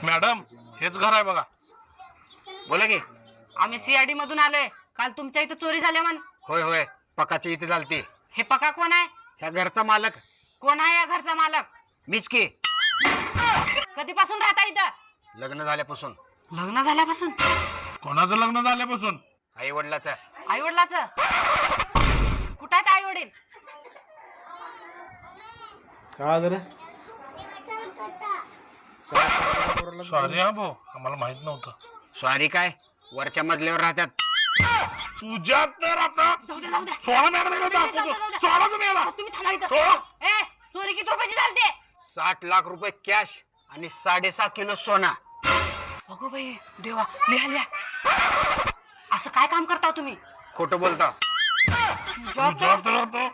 Madam हेच घर आहे बघा. बोला की. आम्ही सीआयडी मधून आलोय. काल तुमच्या इथे चोरी झाल्या म्हण. होय होय, पकाची इथे झालती. हे पका कोण आहे? ह्या घरचा मालक कोण आहे या घरचा मालक? मीच की. कधीपासून राहता इथं? लग्न झाल्यापासून. लग्न झाल्यापासून? कोणाचं लग्न झाल्यापासून? आई वडिलाचा. आई वडिलाचं? कुठं आहेत आई वडील? सॉरी हा भाऊ, आम्हाला माहित नव्हतं. सॉरी काय, वरच्या मजल्यावर राहतात. तुझ्या तर आता जाऊ द्या जाऊ द्या. सोळा मॅडम सोळा तुम्ही याला. तुम्ही थांबा इथं. सोळा. ए, चोरी किती रुपयाची झालते? 60 लाख रुपये कॅश आणि 6.5 किलो सोना. अगो बाई देवा, लिहा लिहा. असं काय काम करता हो तुम्ही? खोटं बोलता. जॉब तुझ्या तर आता